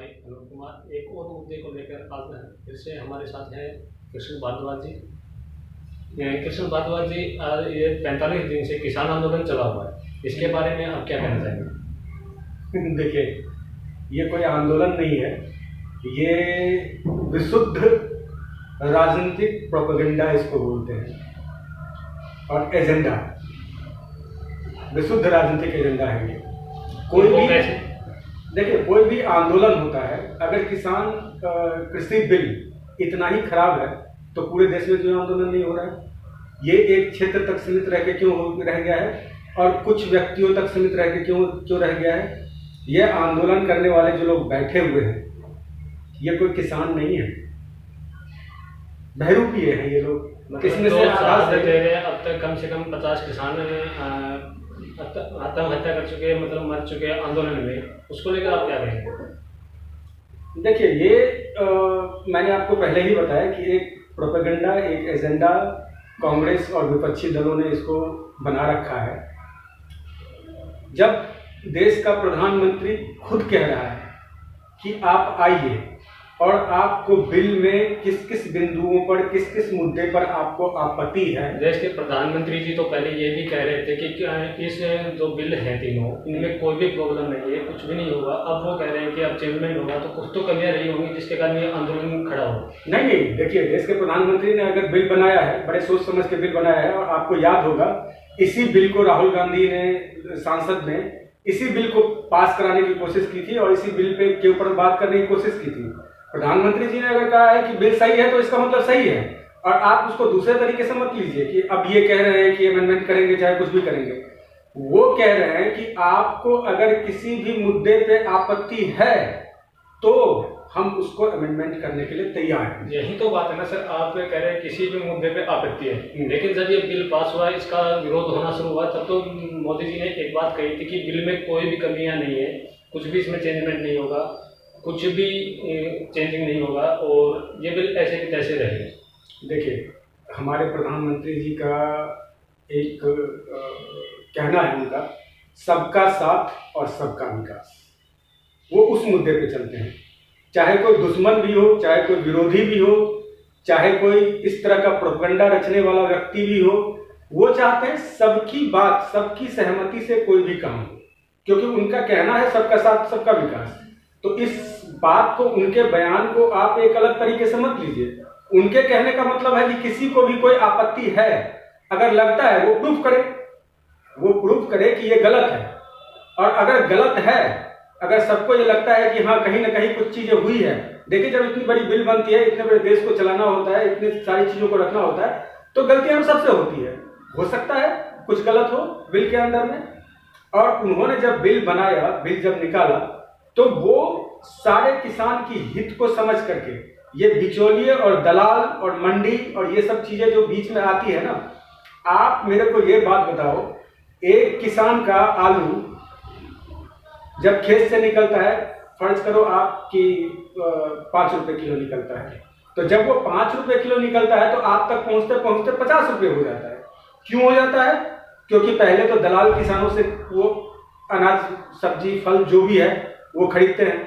भाई अनूप कुमार। एक और मुद्दे को लेकर आज फिर से हमारे साथ हैं कृष्ण भारद्वाज जी। कृष्ण भारद्वाज जी, ये 45 दिन से किसान आंदोलन चला हुआ है, इसके बारे में आप क्या कहना चाहेंगे? देखिए, ये कोई आंदोलन नहीं है, ये विशुद्ध राजनीतिक प्रोपेगेंडा इसको बोलते हैं और एजेंडा, विशुद्ध राजनीतिक एजेंडा है ये। कोई भी देखिए, कोई भी आंदोलन होता है, अगर किसान कृषि बिल इतना ही खराब है तो पूरे देश में क्यों आंदोलन नहीं हो रहा है? ये एक क्षेत्र तक सीमित रह के क्यों रह गया है और कुछ व्यक्तियों तक सीमित रह के क्यों रह गया है? ये आंदोलन करने वाले जो लोग बैठे हुए हैं, ये कोई किसान नहीं है, बहरूपीय हैं ये लोग। इसमें से अब तक कम से कम 50 किसान आत्महत्या कर चुके हैं, मतलब मर चुके हैं आंदोलन में, उसको लेकर आप क्या कहेंगे? देखिए, ये मैंने आपको पहले ही बताया कि एक प्रोपेगेंडा, एक एजेंडा कांग्रेस और विपक्षी दलों ने इसको बना रखा है। जब देश का प्रधानमंत्री खुद कह रहा है कि आप आइए और आपको बिल में किस किस बिंदुओं पर, किस किस मुद्दे पर आपको आपत्ति है। देश के प्रधानमंत्री जी तो पहले ये भी कह रहे थे कि इस जो बिल है तीनों, इनमें कोई भी प्रॉब्लम नहीं है, कुछ भी नहीं होगा। अब वो कह रहे हैं कि अब चेंजमेंट होगा तो कुछ तो कमियां रही होंगी जिसके कारण ये आंदोलन खड़ा हो। नहीं, देखिए, देश के प्रधानमंत्री ने अगर बिल बनाया है, बड़े सोच समझ के बिल बनाया है, और आपको याद होगा इसी बिल को राहुल गांधी ने, सांसद ने इसी बिल को पास कराने की कोशिश की थी और इसी बिल के ऊपर बात करने की कोशिश की थी। प्रधानमंत्री जी ने अगर कहा है कि बिल सही है तो इसका मतलब सही है, और आप उसको दूसरे तरीके से मत लीजिए कि अब ये कह रहे हैं कि अमेंडमेंट करेंगे चाहे कुछ भी करेंगे। वो कह रहे हैं कि आपको अगर किसी भी मुद्दे पे आपत्ति है तो हम उसको अमेंडमेंट करने के लिए तैयार हैं। यही तो बात है ना सर, आप कह रहे हैं किसी भी मुद्दे पे आपत्ति है, लेकिन जब ये बिल पास हुआ, इसका विरोध होना शुरू हुआ, तब तो मोदी जी ने एक बात कही थी कि बिल में कोई भी कमियां नहीं है, कुछ भी इसमें चेंजमेंट नहीं होगा, कुछ भी चेंजिंग नहीं होगा और ये बिल ऐसे के तैसे रहेगा। देखिए, हमारे प्रधानमंत्री जी का एक कहना है उनका, सबका साथ और सबका विकास। वो उस मुद्दे पे चलते हैं, चाहे कोई दुश्मन भी हो, चाहे कोई विरोधी भी हो, चाहे कोई इस तरह का प्रोपेगेंडा रचने वाला व्यक्ति भी हो, वो चाहते हैं सबकी बात, सबकी सहमति से कोई भी काम हो, क्योंकि उनका कहना है सबका साथ सबका विकास। तो इस बात को, उनके बयान को आप एक अलग तरीके से मत लीजिए। उनके कहने का मतलब है कि किसी को भी कोई आपत्ति है, अगर लगता है वो प्रूफ करे कि ये गलत है, और अगर गलत है, अगर सबको ये लगता है कि हाँ कहीं ना कहीं कुछ चीजें हुई है। देखिए, जब इतनी बड़ी बिल बनती है, इतने बड़े देश को चलाना होता है, इतनी सारी चीजों को रखना होता है, तो गलतियां हम सबसे होती है। हो सकता है कुछ गलत हो बिल के अंदर में, और उन्होंने जब बिल बनाया, बिल जब निकाला, तो वो सारे किसान की हित को समझ करके, ये बिचौलिए और दलाल और मंडी और ये सब चीजें जो बीच में आती है ना, आप मेरे को ये बात बताओ, एक किसान का आलू जब खेत से निकलता है, फर्ज करो आपकी 5 रुपए किलो निकलता है, तो जब वो 5 रुपए किलो निकलता है तो आप तक पहुंचते पहुंचते 50 रुपए हो जाता है। क्यों हो जाता है? क्योंकि पहले तो दलाल किसानों से वो अनाज, सब्जी, फल जो भी है वो खरीदते हैं,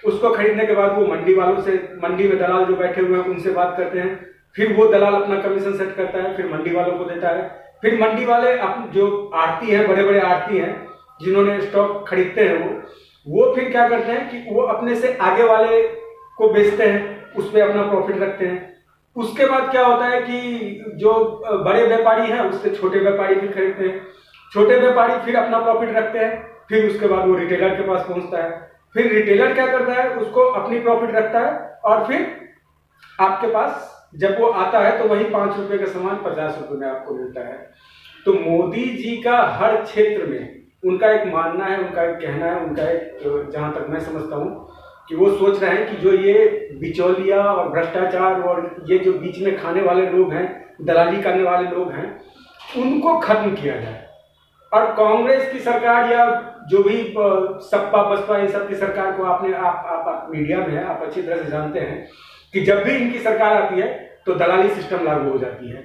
उसको खरीदने के बाद वो मंडी वालों से, मंडी में दलाल जो बैठे हुए हैं उनसे बात करते हैं, फिर वो दलाल अपना कमीशन सेट करता है, फिर मंडी वालों को देता है, फिर मंडी वाले जो आड़ती हैं, बड़े बड़े आड़ती हैं जिन्होंने स्टॉक खरीदते हैं, वो फिर क्या करते हैं कि वो अपने से आगे वाले को बेचते हैं, उस पर अपना प्रॉफिट रखते हैं। उसके बाद क्या होता है कि जो बड़े व्यापारी हैं उससे छोटे व्यापारी भी खरीदते हैं, छोटे व्यापारी फिर अपना प्रॉफिट रखते हैं, फिर उसके बाद वो रिटेलर के पास पहुंचता है, फिर रिटेलर क्या करता है, उसको अपनी प्रॉफिट रखता है, और फिर आपके पास जब वो आता है तो वही 5 रुपए का सामान 50 रुपए में आपको मिलता है। तो मोदी जी का हर क्षेत्र में उनका एक मानना है, उनका एक कहना है, उनका एक, जहां तक मैं समझता हूं कि वो सोच रहे हैं कि जो ये बिचौलिया और भ्रष्टाचार और ये जो बीच में खाने वाले लोग हैं, दलाली करने वाले लोग हैं, उनको खत्म किया जाए। और कांग्रेस की सरकार या जो भी सपा बसपा इन सब की सरकार को आप मीडिया में है, आप अच्छी तरह से जानते हैं कि जब भी इनकी सरकार आती है तो दलाली सिस्टम लागू हो जाती है।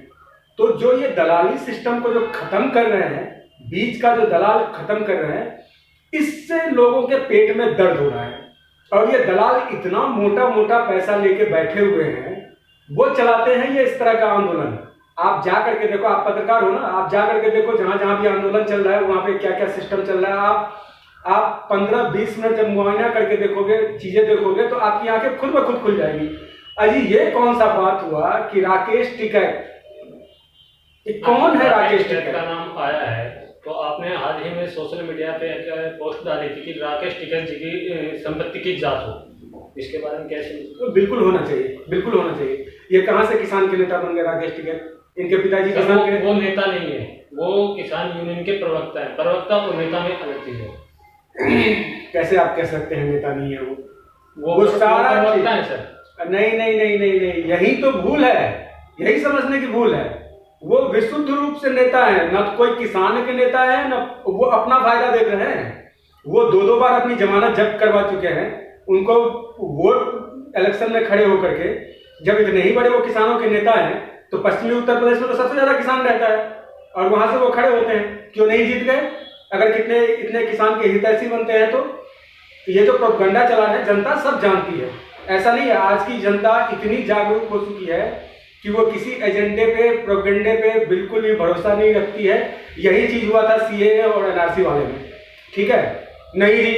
तो जो ये दलाली सिस्टम को जो खत्म कर रहे हैं, बीच का जो दलाल खत्म कर रहे हैं, इससे लोगों के पेट में दर्द हो रहा है। और ये दलाल इतना मोटा मोटा पैसा लेके बैठे हुए हैं, वो चलाते हैं ये इस तरह का आंदोलन। आप जा करके देखो, आप पत्रकार हो ना, आप जा करके देखो जहां जहां भी आंदोलन चल रहा है वहां पे क्या क्या सिस्टम चल रहा है। आप 15-20 मिनट जब मुआयना करके देखोगे, चीजें देखोगे, तो आपकी आंखें खुद ब खुद खुल जाएगी। अजी ये कौन सा बात हुआ कि राकेश टिकैत, कौन है राकेश टिकैत? का नाम आया है तो आपने हाल ही में सोशल मीडिया पे पोस्ट डाली थी कि राकेश टिकैत जी की संपत्ति की जांच हो, इसके बारे में कैसे? तो बिल्कुल होना चाहिए, बिल्कुल होना चाहिए। ये कहां से किसान के नेता बन गए राकेश टिकैत? इनके पिताजी किसान के? वो नेता नहीं है, वो किसान यूनियन के प्रवक्ता है। प्रवक्ता और नेता में अलग चीज है। कैसे आप कह सकते हैं नेता नहीं है? वो सारा प्रवक्ता है सर। नहीं नहीं नहीं नहीं नहीं, यही तो भूल है, यही समझने की भूल है। वो विशुद्ध रूप से नेता है, न तो कोई किसान के नेता है, न वो अपना फायदा देख रहे हैं। वो 2-2 बार अपनी जमानत जब्त करवा चुके हैं। उनको वोट इलेक्शन में खड़े होकर के, जब इतने ही बड़े वो किसानों के नेता हैं, तो पश्चिमी उत्तर प्रदेश में तो सबसे ज्यादा किसान रहता है और वहां से वो खड़े होते हैं, क्यों नहीं जीत गए? अगर इतने किसान के हितैषी बनते हैं तो ये जो प्रोपगंडा चला है जनता सब जानती है। ऐसा नहीं है, आज की जनता इतनी जागरूक हो चुकी है कि वो किसी एजेंडे पे, प्रोपगंडे पे बिल्कुल भी भरोसा नहीं रखती है। यही चीज हुआ था सीएए और एनआरसी वाले में, ठीक है? नहीं जी,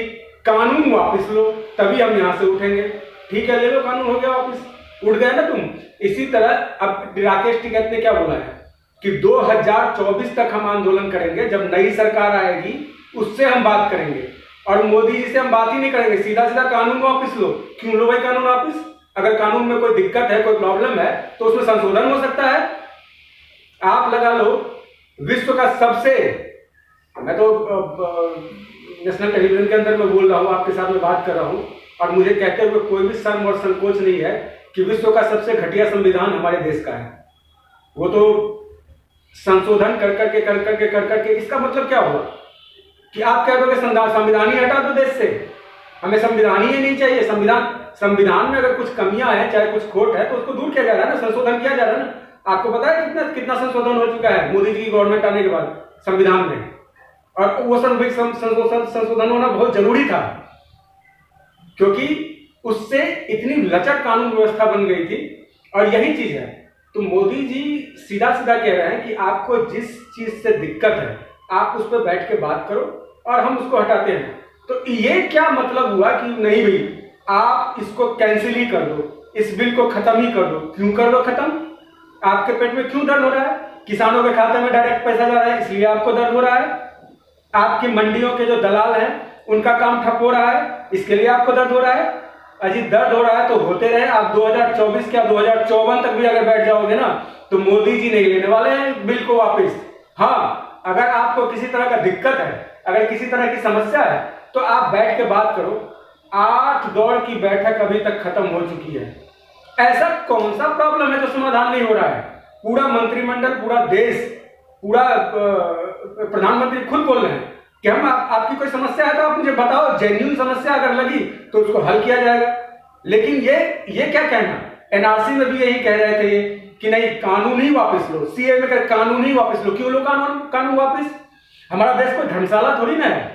कानून वापस लो तभी हम यहाँ से उठेंगे। ठीक है, ले लो कानून, हो गया वापस, उठ गए ना तुम। इसी तरह अब राकेश टिकैत ने क्या बोला है कि 2024 तक हम आंदोलन करेंगे, जब नई सरकार आएगी उससे हम बात करेंगे, और मोदी जी से हम बात ही नहीं करेंगे, सीधा सीधा कानून वापस लो। क्यों लो भाई कानून वापस? अगर कानून में कोई दिक्कत है, कोई प्रॉब्लम है, तो उसमें संशोधन हो सकता है। आप लगा लो विश्व का सबसे, मैं तो नेशनल टेलीविजन के अंदर मैं बोल रहा हूं, आपके साथ में बात कर रहा हूं, और मुझे कहते हुए कोई भी शर्म और संकोच नहीं है कि विश्व का सबसे घटिया संविधान हमारे देश का है। वो तो संशोधन कर करके इसका मतलब क्या हुआ कि आप कह दोगे संविधान ही हटा दो देश से, हमें संविधान ही नहीं चाहिए। संविधान में अगर कुछ कमियां हैं, चाहे कुछ खोट है, तो उसको दूर किया जा रहा है ना, संशोधन किया जा रहा है ना। आपको पता है कितना संशोधन हो चुका है मोदी जी की गवर्नमेंट आने के बाद संविधान में, और वो संशोधन होना बहुत जरूरी था, क्योंकि उससे इतनी लचर कानून व्यवस्था बन गई थी। और यही चीज है, तो मोदी जी सीधा सीधा कह रहे हैं कि आपको जिस चीज से दिक्कत है आप उस पर बैठ के बात करो और हम उसको हटाते हैं। तो ये क्या मतलब हुआ कि नहीं भाई आप इसको कैंसिल ही कर दो, इस बिल को खत्म ही कर दो। क्यों कर दो खत्म? आपके पेट में क्यों दर्द हो रहा है? किसानों के खाते में डायरेक्ट पैसा जा रहा है, इसलिए आपको दर्द हो रहा है। आपकी मंडियों के जो दलाल हैं उनका काम ठप हो रहा है, इसके लिए आपको दर्द हो रहा है। अजी दर्द हो रहा है तो होते रहे, आप 2024 क्या 2054 तक भी अगर बैठ जाओगे ना, तो मोदी जी नहीं लेने वाले हैं बिल को वापस। हाँ, अगर आपको किसी तरह का दिक्कत है, अगर किसी तरह की समस्या है, तो आप बैठ के बात करो। 8 दौर की बैठक अभी तक खत्म हो चुकी है। ऐसा कौन सा प्रॉब्लम है जो समाधान नहीं हो रहा है? पूरा मंत्रिमंडल, पूरा देश, पूरा प्रधानमंत्री खुद बोल रहे हैं कि हम आपकी कोई समस्या है तो आप मुझे बताओ, जेन्युइन समस्या अगर लगी तो उसको हल किया जाएगा। लेकिन ये क्या कहना, एनआरसी में भी यही कह रहे थे कि नहीं कानून ही वापस लो, सीए में कर कानून ही वापस लो। क्यों लो कानून वापस? हमारा देश कोई धर्मशाला थोड़ी ना है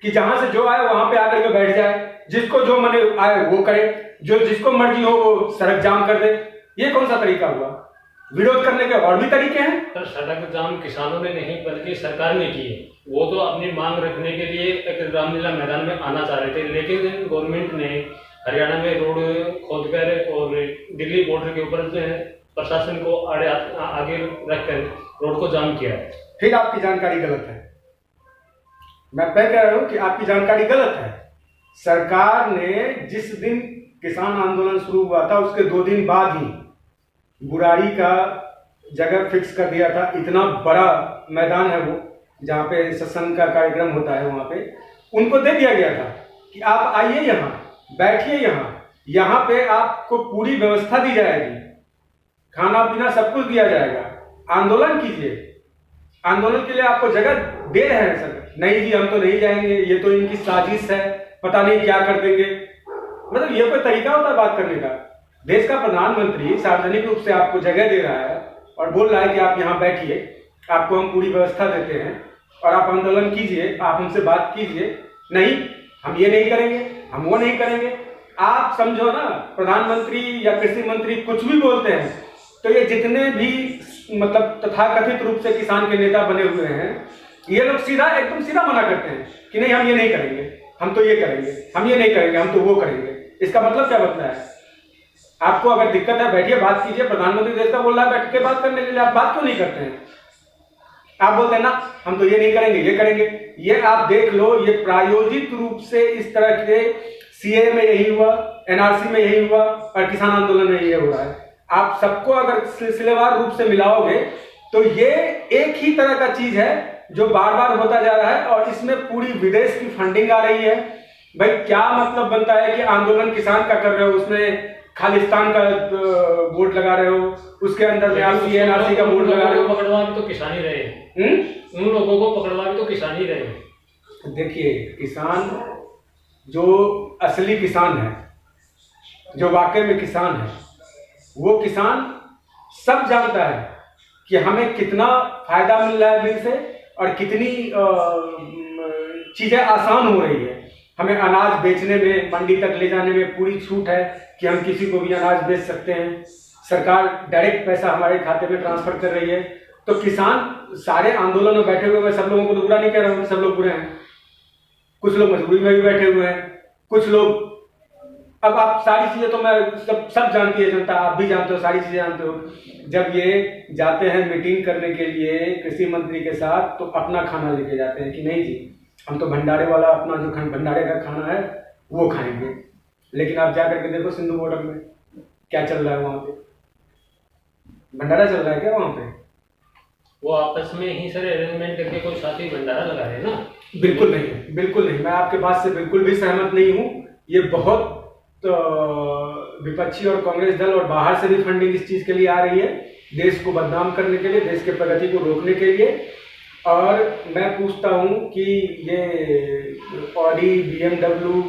कि जहां से जो आए वहां पे आकर के बैठ जाए, जिसको जो मन आए वो करे, जो जिसको मर्जी हो वो सड़क जाम कर दे। ये कौन सा तरीका हुआ? विरोध करने के और भी तरीके हैं। सर सड़क जाम किसानों ने नहीं बल्कि सरकार ने की है। वो तो अपनी मांग रखने के लिए एक रामलीला मैदान में आना चाह रहे थे, लेकिन गवर्नमेंट ने हरियाणा में रोड खोदकर और दिल्ली बॉर्डर के ऊपर प्रशासन को आगे रखकर रोड को जाम किया है। फिर आपकी जानकारी गलत है। मैं कह रहा हूं कि आपकी जानकारी गलत है। सरकार ने जिस दिन किसान आंदोलन शुरू हुआ था उसके 2 दिन बाद ही बुराड़ी का जगह फिक्स कर दिया था। इतना बड़ा मैदान है वो, जहाँ पे सत्संग का कार्यक्रम होता है, वहाँ पे उनको दे दिया गया था कि आप आइए यहाँ, बैठिए यहाँ पे आपको पूरी व्यवस्था दी जाएगी, खाना पीना सब कुछ दिया जाएगा, आंदोलन कीजिए। आंदोलन के लिए आपको जगह दे रहे हैं सर। नहीं जी हम तो नहीं जाएंगे, ये तो इनकी साजिश है, पता नहीं क्या कर देंगे। मतलब ये कोई तरीका होता है बात करने का? देश का प्रधानमंत्री सार्वजनिक रूप से आपको जगह दे रहा है और बोल रहा है कि आप यहाँ बैठिए, आपको हम पूरी व्यवस्था देते हैं और आप आंदोलन कीजिए, आप हमसे बात कीजिए। नहीं, हम ये नहीं करेंगे, हम वो नहीं करेंगे। आप समझो ना, प्रधानमंत्री या कृषि मंत्री कुछ भी बोलते हैं तो ये जितने भी मतलब तथाकथित रूप से किसान के नेता बने हुए हैं, ये लोग सीधा एकदम सीधा मना करते हैं कि नहीं हम ये नहीं करेंगे, हम तो ये करेंगे, हम ये नहीं करेंगे, हम तो वो करेंगे। इसका मतलब क्या बनता है? आपको अगर दिक्कत है बैठिए बात कीजिए, प्रधानमंत्री देश का बोल रहा है बैठ के बात करने के लिए, आप बात क्यों नहीं करते हैं? आप बोलते हैं ना हम तो ये नहीं करेंगे, ये करेंगे। ये आप देख लो, ये प्रायोजित रूप से इस तरह के सीए में यही हुआ, एनआरसी में यही हुआ और किसान आंदोलन में ये हो रहा है। आप सबको अगर सिलसिलेवार रूप से मिलाओगे तो ये एक ही तरह का चीज है जो बार बार होता जा रहा है और इसमें पूरी विदेश की फंडिंग आ रही है। भाई क्या मतलब बनता है कि आंदोलन किसान का कर रहे हो, उसमें खालिस्तान का बोर्ड लगा रहे हो, उसके अंदर में आप एनआरसी का बोर्ड लगा रहे हो। पकड़वा भी तो किसान ही रहे, उन लोगों को पकड़वा भी तो किसान ही रहे। देखिए किसान जो असली किसान है, जो वाकई में किसान है, वो किसान सब जानता है कि हमें कितना फायदा मिल रहा है बिल से और कितनी चीजें आसान हो रही है। हमें अनाज बेचने में, मंडी तक ले जाने में पूरी छूट है कि हम किसी को भी अनाज बेच सकते हैं। सरकार डायरेक्ट पैसा हमारे खाते में ट्रांसफर कर रही है। तो किसान सारे आंदोलन में बैठे हुए, मैं सब लोगों को तो बुरा नहीं कह रहा हूँ, सब लोग बुरे हैं। कुछ लोग मजबूरी में भी बैठे हुए हैं, कुछ लोग, अब आप सारी चीजें तो मैं सब जानती है जनता, आप भी जानते हो, सारी चीजें जानते हो। जब ये जाते हैं मीटिंग करने के लिए कृषि मंत्री के साथ तो अपना खाना लेके जाते हैं कि नहीं जी हम तो भंडारे वाला अपना जो भंडारे का खाना है वो खाएंगे। लेकिन आप जा करके देखो सिंधु बॉर्डर में क्या चल रहा है, वहां पे भंडारा चल रहा है क्या वहां पे? वो आपस में ही सर अरेंजमेंट करके कोई साथी भंडारा लगा रहे हैं ना। बिल्कुल नहीं, बिल्कुल नहीं, मैं आपके बात से बिल्कुल भी सहमत नहीं हूँ। ये बहुत विपक्षी और कांग्रेस दल और बाहर से भी फंडिंग इस चीज के लिए आ रही है, देश को बदनाम करने के लिए, देश के प्रगति को रोकने के लिए। और मैं पूछता हूँ कि ये ऑडी, बीएमडब्ल्यू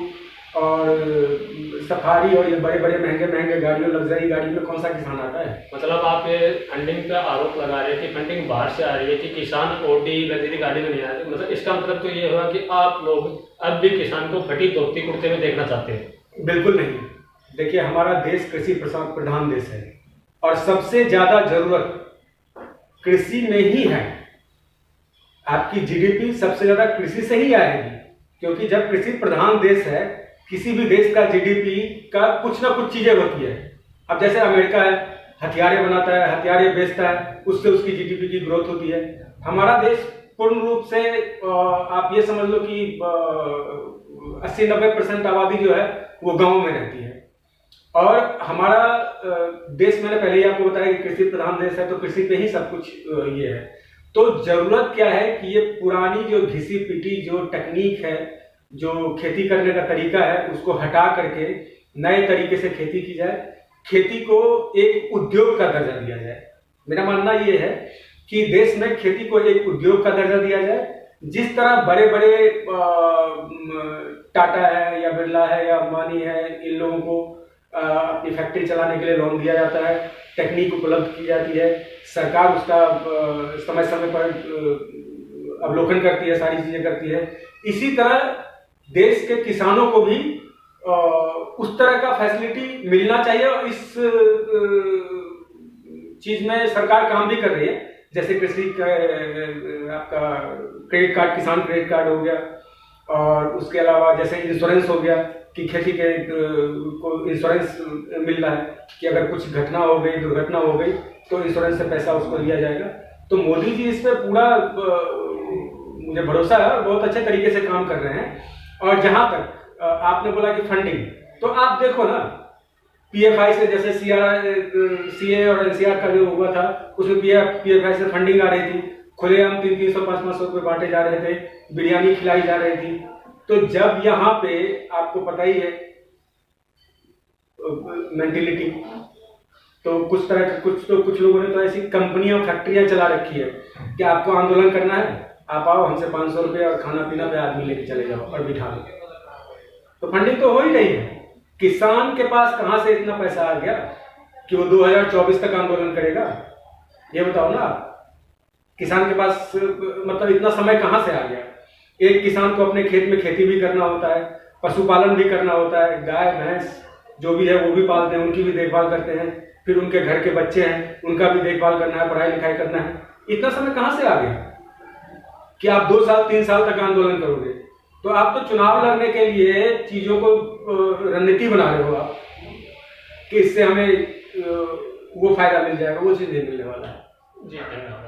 और सफारी और ये बड़े बड़े महंगे महंगे गाड़ियों, लग्जरी गाड़ी में कौन सा किसान आता है? मतलब आप ये फंडिंग का आरोप लगा रहे थे, फंडिंग बाहर से आ रही है कि किसान ऑडी लग्जरी गाड़ी में नहीं आ रहे, मतलब इसका मतलब तो ये हुआ कि आप लोग अब भी किसान को फटी धोती कुर्ते में देखना चाहते हैं? बिल्कुल नहीं। देखिए हमारा देश कृषि प्रधान देश है और सबसे ज्यादा जरूरत कृषि में ही है। आपकी जीडीपी सबसे ज्यादा कृषि से ही आएगी, क्योंकि जब कृषि प्रधान देश है, किसी भी देश का जीडीपी का कुछ ना कुछ चीजें होती है। अब जैसे अमेरिका है, हथियारें बनाता है, हथियारें बेचता है, उससे उसकी जीडीपी की ग्रोथ होती है। हमारा देश पूर्ण रूप से आप ये समझ लो कि 80-90% आबादी जो है वो गांव में रहती है। और हमारा देश, मैंने पहले ही आपको बताया कि कृषि प्रधान देश है, तो कृषि पे ही सब कुछ ये है। तो जरूरत क्या है कि ये पुरानी जो घिसी पिटी जो टेक्निक है, जो खेती करने का तरीका है, उसको हटा करके नए तरीके से खेती की जाए, खेती को एक उद्योग का दर्जा दिया जाए। मेरा मानना ये है कि देश में खेती को एक उद्योग का दर्जा दिया जाए। जिस तरह बड़े बड़े टाटा है या बिरला है या अंबानी है, इन लोगों को अपनी फैक्ट्री चलाने के लिए लोन दिया जाता है, टेक्निक उपलब्ध की जाती है, सरकार उसका समय समय पर अवलोकन करती है, सारी चीजें करती है। इसी तरह देश के किसानों को भी उस तरह का फैसिलिटी मिलना चाहिए और इस चीज में सरकार काम भी कर रही है। जैसे कृषि आपका क्रेडिट कार्ड, किसान क्रेडिट कार्ड हो गया, और उसके अलावा जैसे इंश्योरेंस हो गया कि खेती के को इंश्योरेंस मिल रहा है कि अगर कुछ घटना हो गई, दुर्घटना हो गई तो इंश्योरेंस से पैसा उसको दिया जाएगा। तो मोदी जी इस पे पूरा मुझे भरोसा है और बहुत अच्छे तरीके से काम कर रहे हैं। और जहां तक आपने बोला कि फंडिंग, तो आप देखो ना पीएफआई से, जैसे सीए और एनसीआर का जो हुआ था, उसमें पीएफआई से फंडिंग आ रही थी, खुलेआम 300-500 रुपए बांटे जा रहे थे, बिरयानी खिलाई जा रही थी। तो जब यहाँ पे आपको पता ही है मेंटेलिटी, तो कुछ तरह के कुछ लोगों ने तो ऐसी कंपनियां, फैक्ट्रियां चला रखी है कि आपको आंदोलन करना है, आप आओ, हमसे 500 रुपये और खाना पीना पे आदमी लेके चले जाओ और बिठा लो। तो फंडिंग तो हो ही रही है। किसान के पास कहां से इतना पैसा आ गया कि वो 2024 तक आंदोलन करेगा? ये बताओ ना आप। किसान के पास मतलब इतना समय कहां से आ गया? एक किसान को अपने खेत में खेती भी करना होता है, पशुपालन भी करना होता है, गाय भैंस जो भी है वो भी पालते हैं, उनकी भी देखभाल करते हैं, फिर उनके घर के बच्चे हैं उनका भी देखभाल करना है, पढ़ाई लिखाई करना है। इतना समय कहाँ से आ गया कि आप 2 साल 3 साल तक आंदोलन करोगे? तो आप तो चुनाव लड़ने के लिए चीजों को रणनीति बना रहे हो आप कि इससे हमें वो फायदा मिल जाएगा, वो चीज नहीं मिलने वाला है। जी धन्यवाद।